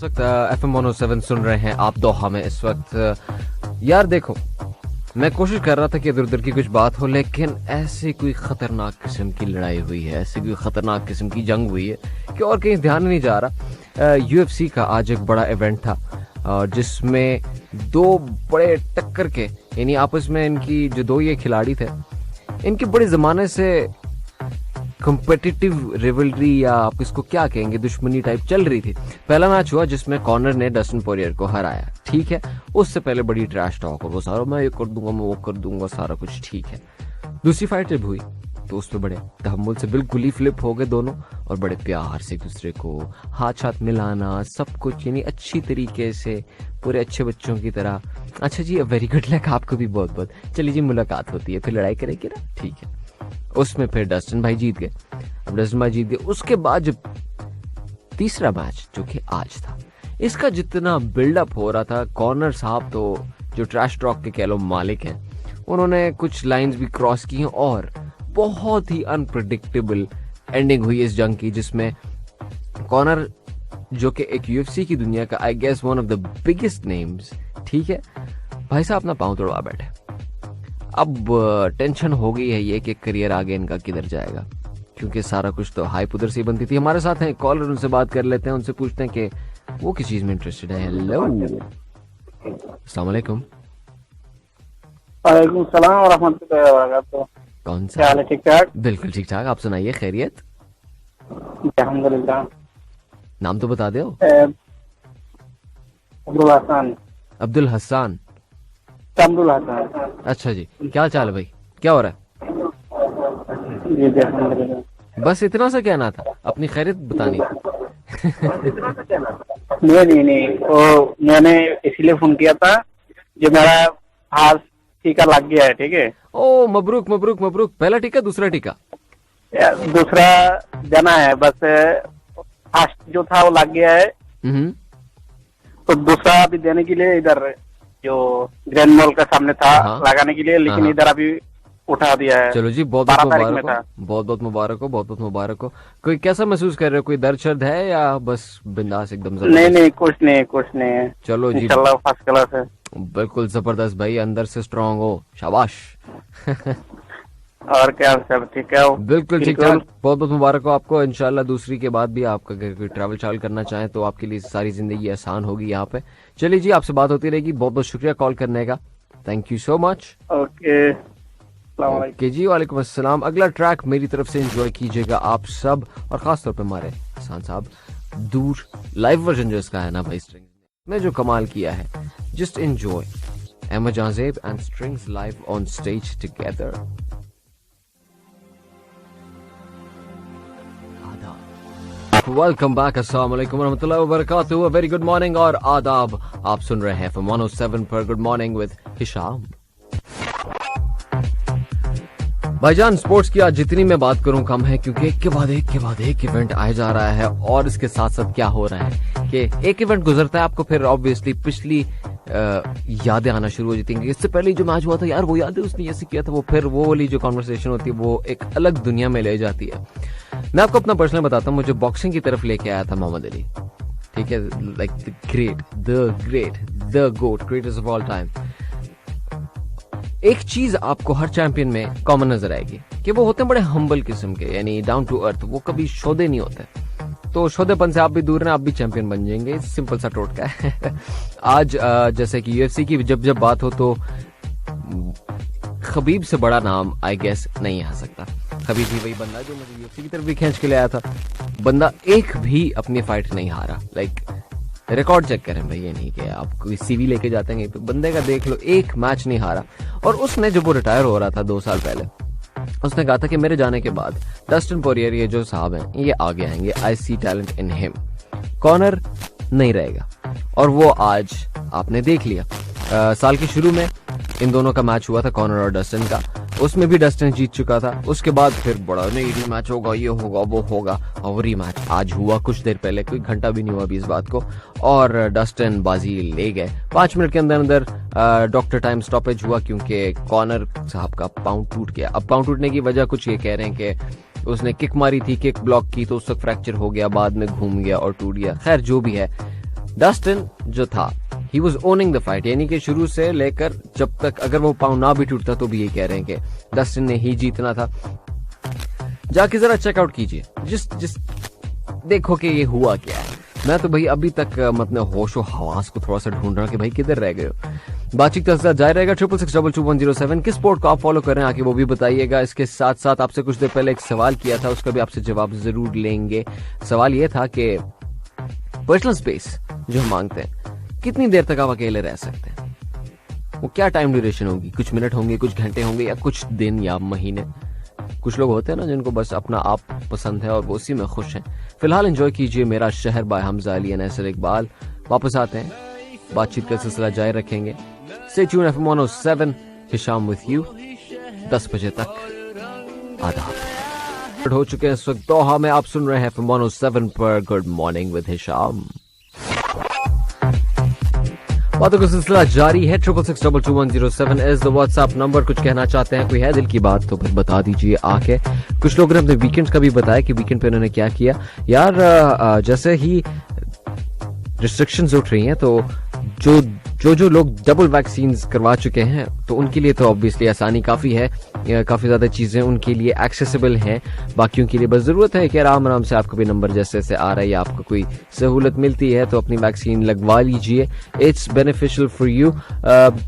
इस वक्त FM 107 सुन रहे हैं आप दोहा में इस वक्त। यार देखो, मैं कोशिश कर रहा था कि इधर उधर की कुछ बात हो, लेकिन ऐसी कोई खतरनाक किस्म की लड़ाई हुई है, ऐसी कोई खतरनाक किस्म की जंग हुई है कि और कहीं ध्यान नहीं जा रहा। UFC का आज एक बड़ा इवेंट था जिसमें दो बड़े टक्कर के, यानी आपस में इनकी जो दो ये खिलाड़ी थे, इनकी बड़े जमाने से कॉम्पिटिटिव रिवलरी या आप इसको क्या कहेंगे, दुश्मनी टाइप चल रही थी। पहला मैच हुआ जिसमें कॉनर ने डस्टिन पोरियर को हराया, ठीक है। उससे पहले बड़ी ट्रैश टॉक और वो सारा मैं ये कर दूंगा, मैं वो कर दूंगा, सारा कुछ ठीक है। दूसरी फाइट जब हुई तो उसमें बड़े तहम्मुल से बिल्कुल ही फ्लिप हो गए दोनों और बड़े प्यार से एक दूसरे को हाथ मिलाना, सब कुछ यानी अच्छी तरीके से, पूरे अच्छे बच्चों की तरह। अच्छा जी, वेरी गुड लक आपको भी बहुत बहुत। चलिए जी, मुलाकात होती है, फिर लड़ाई करेंगे ना, ठीक है। उसमें फिर डस्टिन भाई जीत गए। अब डस्टिन भाई जीत गए, उसके बाद जब तीसरा मैच जो कि आज था, इसका जितना बिल्डअप हो रहा था, कॉर्नर साहब तो जो ट्रैश टॉक के कह लो मालिक हैं, उन्होंने कुछ लाइंस भी क्रॉस की हैं और बहुत ही अनप्रेडिक्टेबल एंडिंग हुई इस जंग की, जिसमें कॉर्नर जो कि एक UFC की दुनिया का I guess one of the biggest names, ठीक है, भाई साहब अपना पांव तोड़वा बैठे। अब टेंशन हो गई है ये कि करियर आगे इनका किधर जाएगा, क्योंकि सारा कुछ तो हाइप उधर से बनती थी। हमारे साथ हैं कॉलर, उनसे बात कर लेते हैं, उनसे पूछते हैं कि वो किस चीज में इंटरेस्टेड है। हेलो, अस्सलाम वालेकुम। वालेकुम सलाम व रहमतुल्लाहि व बरकातहू। कौन सा क्या हाल है? ठीक ठाक? बिल्कुल ठीक ठाक, आप सुनाइए, खैरियत? अल्हम्दुलिल्लाह। नाम तो बता दो। अब्दुल हसन। अब्दुल हसन। अब्दुल हसन। अच्छा जी, क्या चाल है भाई, क्या हो रहा है? जी जी अल्हम्दुलिल्लाह। बस इतना सा कहना था, अपनी खैरियत बतानी थी। नहीं, तो मैंने इसीलिए फोन किया था, जो मेरा हाथ टीका लग गया है, ठीक है। ओ मबरूक मबरूक मबरूक, पहला टीका दूसरा टीका? दूसरा देना है, बस फर्स्ट जो था वो लग गया है, तो दूसरा अभी देने के लिए इधर जो ग्रैंड मॉल का सामने था लगाने के लिए, लेकिन इधर अभी उठा दिया है। चलो जी, बहुत बहुत मुबारक हो, बहुत बहुत मुबारक हो, बहुत बहुत मुबारक हो। कोई कैसा महसूस कर रहे हो, कोई दर्द शर्द है या बस बिंदास एकदम? नहीं, कुछ नहीं है। चलो जी, इंशाल्लाह फर्स्ट क्लास है। बिल्कुल जबरदस्त भाई, अंदर से स्ट्रांग हो, शाबाश। और क्या, सब ठीक है? बिल्कुल ठीक ठाक, बहुत बहुत मुबारक हो आपको। इंशाल्लाह दूसरी के बाद भी आपका अगर कोई ट्रैवल करना चाहे तो आपके लिए सारी जिंदगी आसान होगी यहाँ पे। चलिए जी, आपसे बात होती रहेगी, बहुत बहुत शुक्रिया कॉल करने का, thank you so much. Okay जी, वालेकुम अस्सलाम। अगला ट्रैक मेरी तरफ से एंजॉय कीजिएगा आप सब, और खासतौर पे हमारे हसन साहब दूर लाइव वर्जन जो इसका है ना भाई, स्ट्रिंग्स ने जो कमाल किया है, जस्ट एंजॉय एमा जाजेब and Strings live on stage together. Welcome back, अस्सलाम वालेकुम रहमतुल्लाहि व बरकातहू, वेरी गुड मॉर्निंग और आदाब। आप सुन रहे हैं FM 107 पर गुड मॉर्निंग विद हिशाम। भाईजान, स्पोर्ट्स की आज जितनी मैं बात करूं कम है, क्योंकि एक के बाद एक इवेंट आया जा रहा है, और इसके साथ साथ क्या हो रहा है कि एक इवेंट गुजरता है, आपको फिर ऑब्वियसली पिछली यादें आना शुरू हो जाती हैं कि इससे पहले जो मैच हुआ था यार, वो याद है, उसने ऐसे किया था, वो फिर वो वाली जो कॉन्वर्सेशन होती है वो एक अलग दुनिया में ले जाती है। मैं आपको अपना पर्सनल बताता हूँ, मुझे बॉक्सिंग की तरफ लेके आया था मोहम्मद अली, ठीक है, like the GOAT, greatest of all time. एक चीज आपको हर चैंपियन में कॉमन नजर आएगी कि वो होते हैं बड़े हम्बल किस्म के, यानी डाउन टू अर्थ, वो कभी शोधे नहीं होते। तो शोधेपन से आप भी दूर हैं, आप भी चैंपियन बन जाएंगे, सिंपल सा टोटका है। आज जैसे कि UFC की जब बात हो तो खबीब से बड़ा नाम आई गेस नहीं आ सकता। खबीब ही वही बंदा जो मुझे UFC की तरफ भी खींच के ले आया था। बंदा एक भी अपनी फाइट नहीं हारा, लाइक रिकॉर्ड चेक करें भाई, ये नहीं कि आप कोई CV लेके जाते हैं, तो बंदे का देख लो, एक मैच नहीं हारा। और उसने जब वो रिटायर हो रहा था 2 साल पहले, उसने कहा था कि मेरे जाने के बाद डस्टिन पोरियर ये जो साहब हैं ये आगे आएंगे, I see talent in him, corner नहीं रहेगा। और वो आज आपने देख लिया। साल के शुरू में इन दोनों का मैच हुआ था, कॉर्नर और डस्टिन का, उसमें भी डस्टिन जीत चुका था। उसके बाद फिर बड़ा नहीं रीमैच होगा, ये होगा वो होगा, और रीमैच आज हुआ कुछ देर पहले, कोई घंटा भी नहीं हुआ अभी इस बात को, और डस्टिन बाजी ले गए। 5 मिनट के अंदर डॉक्टर टाइम स्टॉपेज हुआ, क्योंकि कॉर्नर साहब का पाँव टूट गया। अब पाँव टूटने की वजह कुछ ये कह रहे हैं कि उसने किक मारी थी, किक ब्लॉक की तो उसका फ्रैक्चर हो गया, बाद में घूम गया और टूट गया। खैर जो भी है, डस्टिन जो था he was owning the fight, यानी कि शुरू से लेकर जब तक अगर वो पाँव ना भी टूटता तो भी ये कह रहे हैं कि डस्टिन ने ही जीतना था। जाके जरा चेकआउट कीजिए, जिस देखो कि ये हुआ क्या है। मैं तो भाई अभी तक मतलब होशो हवास को थोड़ा सा ढूंढ रहा हूँ कि भाई किधर रह गए हो। बातचीत का सिलसिला जारी रहेगा। 66622107 किस स्पोर्ट को आप फॉलो कर रहे हैं आके वो भी बताइएगा। इसके साथ साथ आपसे कुछ देर पहले एक सवाल किया था, उसका भी आपसे जवाब जरूर लेंगे। सवाल ये था कि पर्सनल स्पेस जो हम मांगते हैं, कितनी देर तक आप अकेले रह सकते हैं, वो क्या टाइम ड्यूरेशन होगी, कुछ मिनट होंगे, कुछ घंटे होंगे, या कुछ दिन या महीने। कुछ लोग होते हैं ना जिनको बस अपना आप पसंद है और वो उसी में खुश हैं। फिलहाल एंजॉय कीजिए मेरा शहर बाय हमजा अली एंड नैसर इकबाल। वापस आते हैं, बातचीत का सिलसिला जारी रखेंगे। Stay tune FM 107, Hisham with you 10 बजे तक। आदाब। हो चुके हैं इस वक्त दोहा में, आप सुन रहे हैं FM 107 पर गुड मॉर्निंग विद हिशाम। बातों का सिलसिला जारी है। 66622107 इज द व्हाट्सएप नंबर। कुछ कहना चाहते हैं, कोई है दिल की बात तो फिर बता दीजिए आके। कुछ लोगों ने अपने वीकेंड्स का भी बताया कि वीकेंड पे उन्होंने क्या किया। यार जैसे ही रिस्ट्रिक्शंस उठ रही हैं तो जो लोग डबल वैक्सीन करवा चुके हैं तो उनके लिए तो ऑब्वियसली आसानी काफी है, काफी ज्यादा चीजें उनके लिए एक्सेसिबल हैं। बाकियों के लिए बस जरूरत है कि आराम से आपको भी नंबर जैसे आ रहा है या आपको कोई सहूलत मिलती है तो अपनी वैक्सीन लगवा लीजिए। It's beneficial for you.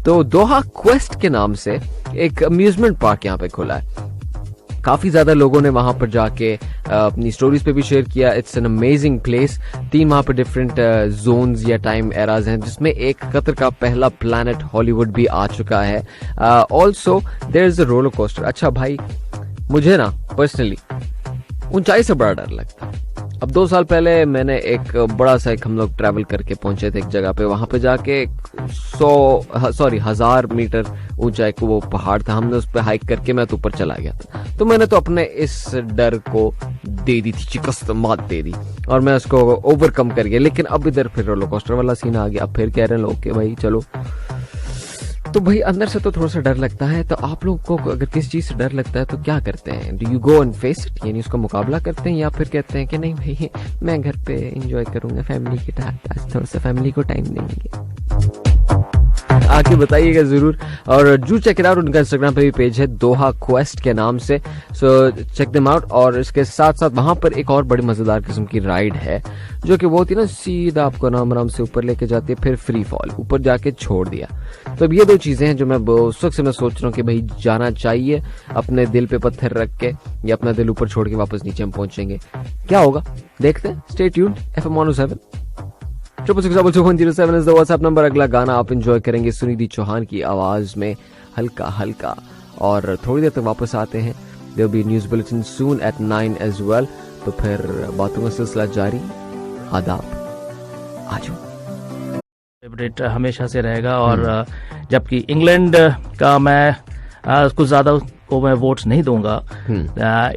तो दोहा क्वेस्ट के नाम से एक अम्यूजमेंट पार्क यहाँ पे खुला है। काफी ज्यादा लोगों ने वहां पर जाके अपनी स्टोरीज पे भी शेयर किया। It's an amazing place. 3 वहां पर डिफरेंट जोन्स या टाइम एराज हैं, जिसमें एक कतर का पहला प्लैनेट हॉलीवुड भी आ चुका है। Also there is a roller coaster. अच्छा भाई, मुझे ना पर्सनली ऊंचाई से बड़ा डर लगता है। अब 2 साल पहले मैंने एक बड़ा सा हम लोग ट्रैवल करके पहुंचे थे एक जगह पे। वहां पे जाके 1000 मीटर ऊंचाई को वो पहाड़ था, हमने उस पर हाइक करके मैं तो ऊपर चला गया था। तो मैंने तो अपने इस डर को दे दी थी, शिकस्त मात दे दी और मैं उसको ओवरकम कर गया। लेकिन अब इधर फिर रोलर कोस्टर वाला सीन आ गया। अब फिर कह रहे हैं लोग कि भाई चलो, तो भाई अंदर से तो थोड़ा सा डर लगता है। तो आप लोग को अगर किसी चीज से डर लगता है तो क्या करते हैं? Do you go and face it, यानी उसका मुकाबला करते हैं, या फिर कहते हैं कि नहीं भाई मैं घर पे एंजॉय करूंगा फैमिली के साथ, आज थोड़ा सा फैमिली को टाइम देंगे? आके बताइएगा जरूर। और जू चेक इट आउट, उनका इंस्टाग्राम पे भी पेज है दोहा क्वेस्ट के नाम से, सो चेक देम आउट। और इसके साथ साथ वहां पर एक और बड़ी मजेदार किस्म की राइड है जो कि वो होती है ना, सीधा आपको आराम से ऊपर लेके जाती है, फिर फ्री फॉल ऊपर जाके छोड़ दिया। तो अब ये 2 चीजें हैं जो मैं उस वक्त से मैं सोच रहा हूँ कि भाई जाना चाहिए, अपने दिल पे पत्थर रख के या अपना दिल ऊपर छोड़ के वापस नीचे हम पहुंचेंगे। क्या होगा देखते हैं। Stay tuned FM 107 66622107 is the WhatsApp number. अगला गाना आप एंजॉय करेंगे सुनिधि चौहान की आवाज में, हल्का हल्का। और थोड़ी देर तक वापस आते हैं। There will be news bulletin soon at 9 as well. तो फिर बातों का सिलसिला जारी। आदाब, आजो। फेवरेट हमेशा से रहेगा। और जबकि इंग्लैंड का मैं कुछ ज्यादा को मैं वोट्स नहीं दूंगा।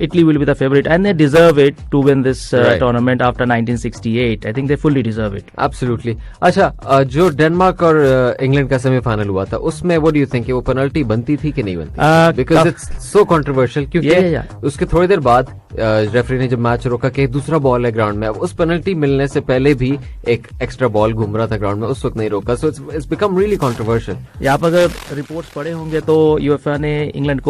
Italy will be the favourite and they deserve it to win this tournament after 1968। I think they fully deserve it. Absolutely. अच्छा, जो डेनमार्क और इंग्लैंड का सेमीफाइनल हुआ था उसमें व्हाट डू यू थिंक, वो पेनल्टी बनती थी कि नहीं बनती? बिकॉज इट्स सो कंट्रोवर्शियल, क्योंकि उसके थोड़ी देर बाद रेफरी ने जब मैच रोका कि दूसरा बॉल है ग्राउंड में, अब उस पेनल्टी मिलने से पहले भी एक एक्स्ट्रा बॉल घूम रहा था ग्राउंड में, उस वक्त नहीं रोका। So it's become really controversial. यहाँ पर अगर रिपोर्ट्स पढ़े होंगे तो यूएफए ने इंग्लैंड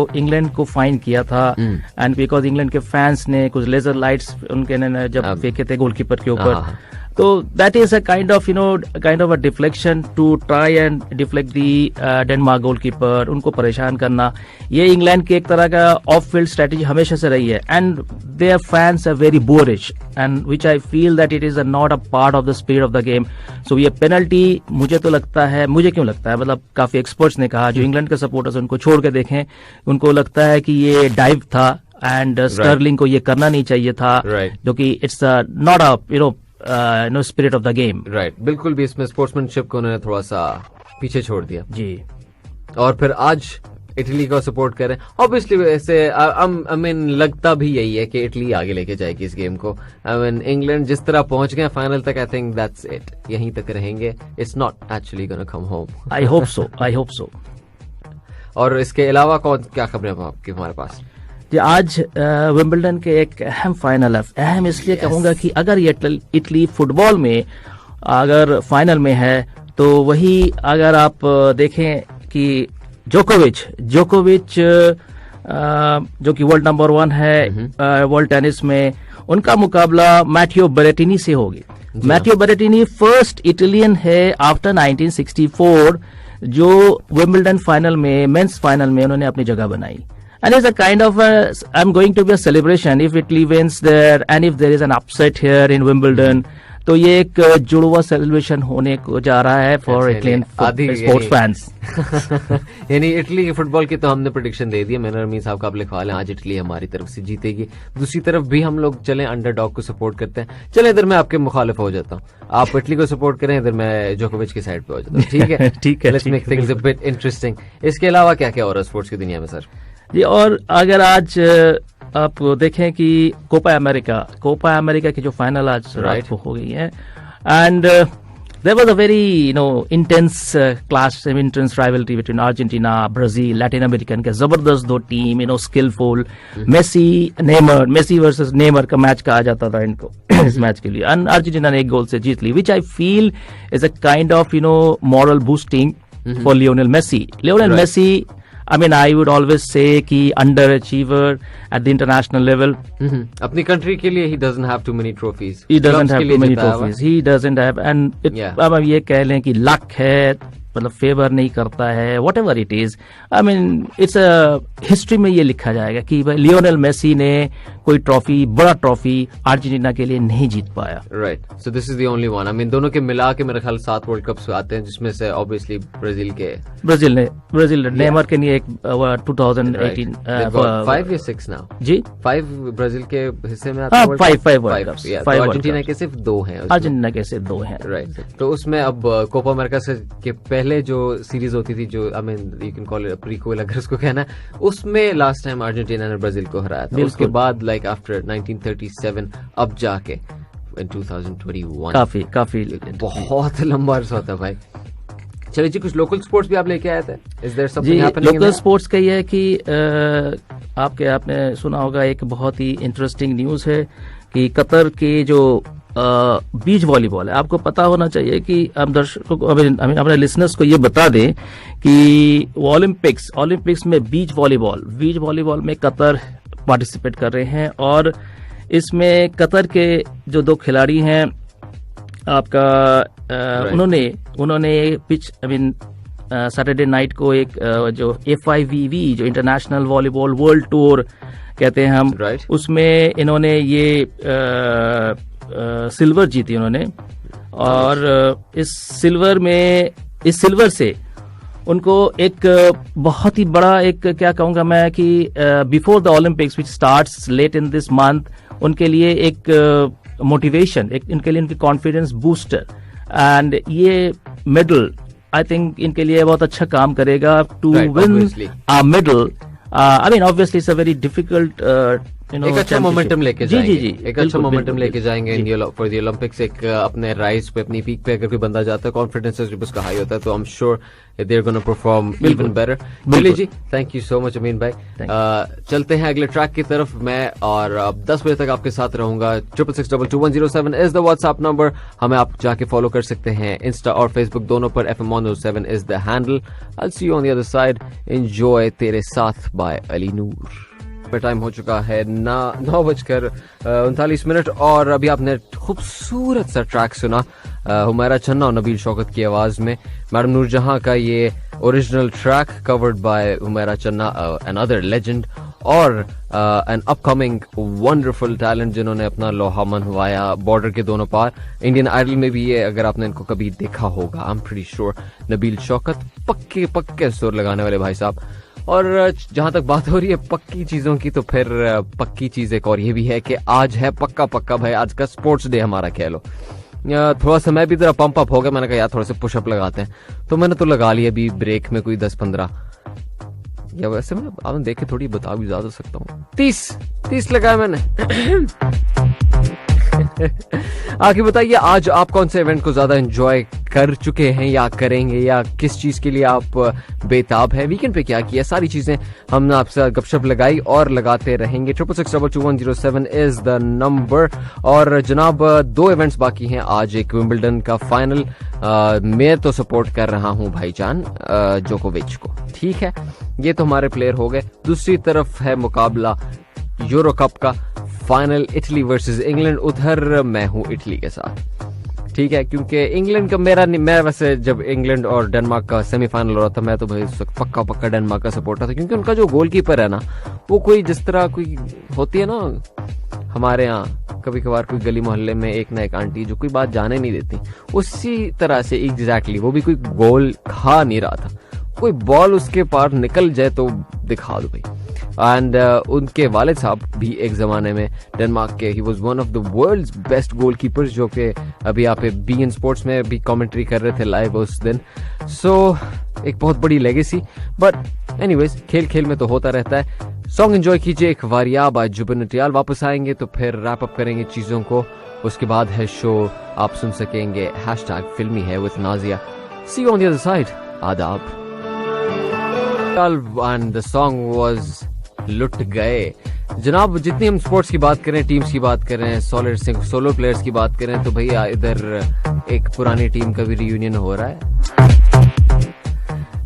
को फाइन किया था, एंड बिकॉज इंग्लैंड के फैंस ने कुछ लेजर लाइट्स उनके ने जब फेंके थे गोलकीपर के ऊपर, तो that is a kind of a deflection to try and deflect the Denmark goalkeeper, उनको परेशान करना। ये इंग्लैंड की एक तरह का ऑफ फील्ड स्ट्रेटेजी हमेशा से रही है, and their fans are very boorish and which I feel that it is not a part of the spirit of the game. सो ये पेनल्टी मुझे क्यों लगता है, मतलब काफी एक्सपर्ट्स ने कहा, जो इंग्लैंड के सपोर्टर्स उनको छोड़ के देखें, उनको लगता है कि ये डाइव था एंड स्टर्लिंग को ये करना नहीं चाहिए था, जो कि it's not a no spirit of the game. Right, बिल्कुल भी इसमें स्पोर्ट्समैनशिप को उन्होंने थोड़ा सा पीछे छोड़ दिया जी। और फिर आज इटली को सपोर्ट करें। ऑब्वियसली वैसे आई मीन लगता भी यही है कि इटली आगे लेके जाएगी इस गेम को। आई मीन इंग्लैंड जिस तरह पहुंच गए फाइनल तक, आई थिंक दैट्स इट, यहीं तक रहेंगे। It's not actually gonna come home. I hope so. और इसके अलावा क्या खबरें आपके हमारे पास? आज विंबलडन के एक अहम फाइनल है। अहम इसलिए कहूंगा कि अगर ये इटली फुटबॉल में अगर फाइनल में है तो वही अगर आप देखें कि जोकोविच जो कि वर्ल्ड नंबर 1 है वर्ल्ड टेनिस में, उनका मुकाबला मैथियो बेरेटिनी से होगी। मैथियो बेरेटिनी फर्स्ट इटालियन है आफ्टर 1964 जो विंबलडन फाइनल में, मेंस फाइनल में उन्होंने अपनी जगह बनाई। And it's a kind of I'm going to be a celebration if Italy wins there and if there is an upset here in Wimbledon. तो ये एक जुड़वा सेलिब्रेशन होने को जा रहा है फॉर इटलियन स्पोर्ट्स फैंस। यानी इटली के फुटबॉल की तो हमने प्रेडिक्शन दे दी है। मैंने रमीज साहब का आप लिखवा लें, आज इटली हमारी तरफ से जीतेगी। दूसरी तरफ भी हम लोग चलें, अंडरडॉग को सपोर्ट करते हैं। चले, इधर मैं आपके मुखालिफ हो जाता हूँ, आप इटली को सपोर्ट करें, इधर मैं जोकोविच की साइड पे हो जाता हूँ। ठीक है, ठीक है, let's make things a bit interesting. इसके अलावा क्या क्या हो रहा है स्पोर्ट्स की दुनिया में सर? जी, और अगर आज आप देखें कि कोपा अमेरिका की जो फाइनल आज रात को हो गई है, and there was a very intense clash, intense rivalry between Argentina, Brazil, Latin American के जबरदस्त दो team, skillful, Messi versus Neymar का मैच कहा जाता था इनको इस मैच के लिए, एंड अर्जेंटीना ने 1 गोल से जीत ली, which I feel is a kind of moral boosting for Lionel Messi. Lionel Messi, I mean, I would always say कि underachiever at the international level. अपनी कंट्री के लिए he doesn't have too many trophies. He doesn't have too many trophies. He doesn't have, and अब हम ये कह लें कि लक है, मतलब फेवर नहीं करता है, what ever it is. I mean it's history में ये लिखा जाएगा कि लियोनेल मेसी ने कोई ट्रॉफी, बड़ा ट्रॉफी अर्जेंटीना के लिए नहीं जीत पाया। Right, so this is the only one. I mean दोनों के मिला के मेरे ख्याल 7 वर्ल्ड कप्स आते हैं, जिसमें से ऑब्वियसली ब्राजील ने नेमर के लिए एक 2018 5 या 6 नाउ जी 5 ब्राजील के हिस्से में आता है। 5 वर्ल्ड कप्स, अर्जेंटीना के सिर्फ 2 हैं। अर्जेंटीना के सिर्फ 2 हैं। राइट, तो उसमें अब कोपा अमेरिका से के पहले जो सीरीज होती थी, जो I mean you can call it prequel अगर उसको कहना है, उसमें लास्ट टाइम अर्जेंटीना ने ब्राजील को हराया था। उसके बाद लाइक आफ्टर 1937 अब जाके in 2021 काफी बहुत लंबा अरसा होता है भाई। चलिए जी, कुछ लोकल स्पोर्ट्स भी आप लेके आए थे। Is there something happening? Local sports का ये है कि आपने सुना होगा, एक बहुत ही इंटरेस्टिंग न्यूज है कि कतर के जो बीच वॉलीबॉल है, आपको पता होना चाहिए कि हम दर्शकों को, अपने लिसनर्स को ये बता दें कि ओलंपिक्स में बीच वॉलीबॉल में कतर पार्टिसिपेट कर रहे हैं, और इसमें कतर के जो 2 खिलाड़ी हैं आपका उन्होंने पिच सैटरडे नाइट को एक जो FIVB जो इंटरनेशनल वॉलीबॉल वर्ल्ड टूर कहते हैं हम, उसमें इन्होंने ये सिल्वर जीती उन्होंने, और इस सिल्वर से उनको एक बहुत ही बड़ा, एक क्या कहूंगा मैं कि before the Olympics which starts late in this month, उनके लिए एक मोटिवेशन, इनके लिए उनकी कॉन्फिडेंस बूस्टर, एंड ये मेडल आई थिंक इनके लिए बहुत अच्छा काम करेगा to win a medal. I mean obviously it's a very difficult एक अच्छा मोमेंटम लेके जाएंगे, एक अच्छा मोमेंटम लेके जाएंगे फॉर द ओलंपिक्स। एक अपने राइज पे, अपनी पीक पे अगर कोई बंदा जाता है, कॉन्फिडेंस जब उसका हाई होता है, तो I am sure they are gonna perform even better. चलिए जी, thank you so much Amin भाई। चलते हैं अगले ट्रैक की तरफ। मैं और 10 बजे तक आपके साथ रहूंगा। 66622107 इज द व्हाट्सएप नंबर। हमें आप जाके फॉलो कर सकते हैं इंस्टा और फेसबुक दोनों पर। FM107 is the handle. I see you on the other side. Enjoy तेरे साथ बाय अली नूर। टाइम हो चुका है 9:39 और अभी आपने खूबसूरत सा ट्रैक सुना हुमैरा चन्ना और नबील शौकत की आवाज में, मैडम नूरजहां का ये original track covered by Humaira चन्ना, अनदर लेजेंड और एन अपकमिंग वंडरफुल टैलेंट जिन्होंने अपना लोहा मनवाया बॉर्डर के दोनों पार। इंडियन आइडल में भी ये, अगर आपने इनको कभी देखा होगा, I am pretty sure, Nabeel Shaukat पक्के सुर लगाने वाले भाई साहब। और जहां तक बात हो रही है पक्की चीजों की, तो फिर पक्की चीज एक और ये भी है कि आज है पक्का भाई, आज का स्पोर्ट्स डे हमारा कह लो। थोड़ा सा मैं भी जरा पंप अप हो गया, मैंने कहा यार थोड़े से पुशअप लगाते हैं, तो मैंने तो लगा लिया अभी ब्रेक में कोई 10-15, या वैसे मैं आपने देखे थोड़ी बता भी ज्यादा सकता हूँ, 30 लगाया मैंने। आगे बताइए, आज आप कौन से इवेंट को ज्यादा एंजॉय कर चुके हैं या करेंगे, या किस चीज के लिए आप बेताब है? वीकेंड पे क्या किया, सारी चीजें हमने आपसे गपशप लगाई और लगाते रहेंगे। 66622107 इज द नंबर। और जनाब 2 इवेंट्स बाकी हैं आज। एक विंबलडन का फाइनल, मैं तो सपोर्ट कर रहा हूं भाईजान जोकोविच को, ठीक है, ये तो हमारे प्लेयर हो गए। दूसरी तरफ है मुकाबला यूरो कप का फाइनल, इटली वर्सेस इंग्लैंड। उधर मैं हूं इटली के साथ, ठीक है, क्योंकि इंग्लैंड का मैं वैसे जब इंग्लैंड और डेनमार्क का सेमीफाइनल हो रहा था, मैं तो भाई उस वक्त पक्का डेनमार्क का सपोर्टर था, क्योंकि उनका जो गोलकीपर है ना, वो कोई जिस तरह कोई होती है ना हमारे यहाँ कभी कभार कोई गली मोहल्ले में एक ना एक आंटी जो कोई बात जाने नहीं देती, उसी तरह से एग्जैक्टली वो भी कोई गोल खा नहीं रहा था। कोई बॉल उसके पार निकल जाए तो दिखा दो भाई। एंड उनके वालिद साहब भी एक जमाने में डेनमार्क के, he was one of the world's best goalkeepers, जो कि अभी आप बीएन स्पोर्ट्स में भी कमेंट्री कर रहे थे लाइव उस दिन। सो एक बहुत बड़ी लेगेसी, बट एनीवेज खेल खेल में तो होता रहता है। सॉन्ग एंजॉय कीजिए एक वारियाब। आज जुबिन नटियाल वापस आएंगे तो फिर रैप अप करेंगे चीजों को। उसके बाद है शो, आप सुन सकेंगे #फिल्मी है with Nazia. See you on the other side. आदाब। And the song was Lut Gaye. जनाब जितनी हम स्पोर्ट्स की बात करें, टीम्स की बात करें, सोलो प्लेयर्स की बात करें, तो भैया इधर एक पुरानी टीम का भी रियूनियन हो रहा है।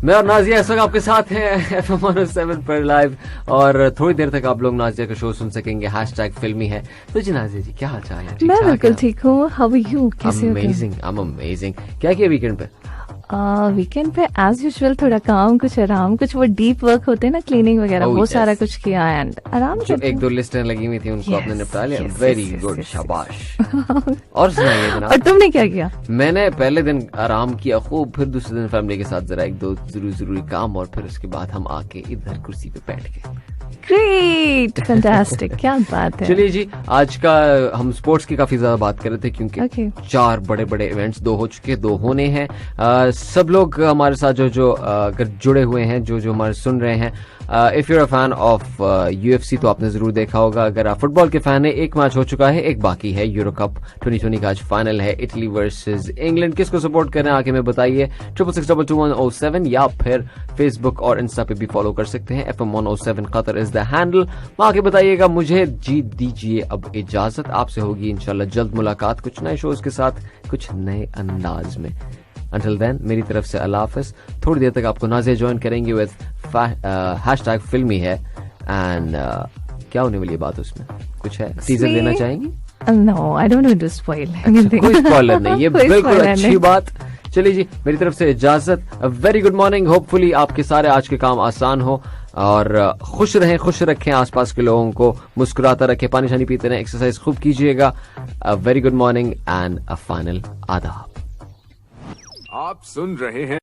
मैं और नाजिया इस वक्त आपके साथ हैं FM 107 पर लाइव, और थोड़ी देर तक आप लोग नाजिया का शो सुन सकेंगे। #फिल्मी है। तो जी नाजिया जी, क्या हाल चाल है? मैं बिल्कुल ठीक हूँ। How are you? कैसे हो? Amazing, I am amazing. क्या किया वीकेंड पे? वीकेंड पे एज यूजुअल थोड़ा काम, कुछ आराम, कुछ वो डीप वर्क होते हैं ना, क्लीनिंग वगैरह, वो सारा कुछ किया एंड आराम जो 1-2 लिस्टें लगी हुई थी उनको आपने निपटा लिया। वेरी गुड, शाबाश। और सुनाइए जनाब। और तुमने क्या किया? मैंने पहले दिन आराम किया खूब, फिर दूसरे दिन फैमिली के साथ जरा 1-2 जरूरी काम, और फिर उसके बाद हम आके इधर कुर्सी पे बैठ गए। ग्रेट, फैंटास्टिक, क्या बात है। चलिए जी, आज का हम स्पोर्ट्स की काफी ज्यादा बात कर रहे थे, क्योंकि 4 बड़े बड़े इवेंट्स, 2 हो चुके, 2 होने हैं। सब लोग हमारे साथ जो अगर जुड़े हुए हैं, जो हमारे सुन रहे हैं, if you're a fan of UFC तो आपने जरूर देखा होगा। अगर आप फुटबॉल के फैन है, एक मैच हो चुका है, एक बाकी है। यूरो कप 2020 का आज फाइनल है, इटली वर्सेस इंग्लैंड। किसको सपोर्ट करें आके में बताइए। 66622107 या फिर फेसबुक और इंस्टा पे भी फॉलो कर सकते हैं। FM 107 Qatar is the handle. आके बताइएगा। मुझे जी दीजिए अब इजाजत। आपसे होगी इंशाल्लाह जल्द मुलाकात, कुछ नए शोज के साथ, कुछ नए अंदाज में। Until then, मेरी तरफ से अल्लाह हाफिज। थोड़ी देर तक आपको नाज़िया ज्वाइन करेंगे विद #फिल्मी है। एंड क्या होने वाली बात उसमें कुछ है? टीजर देना चाहेंगी? No, I don't want to spoil. कोई स्पॉइलर नहीं, ये बिल्कुल अच्छी बात। चलिए जी, मेरी तरफ से इजाजत। Very good morning. होपफुली आपके सारे आज के काम आसान हो, और खुश रहें, खुश रखें आसपास के लोगों को, मुस्कुराता रखें, पानी शानी पीते रहें, एक्सरसाइज खूब कीजिएगा। Very good morning and a final आदाब। आप सुन रहे हैं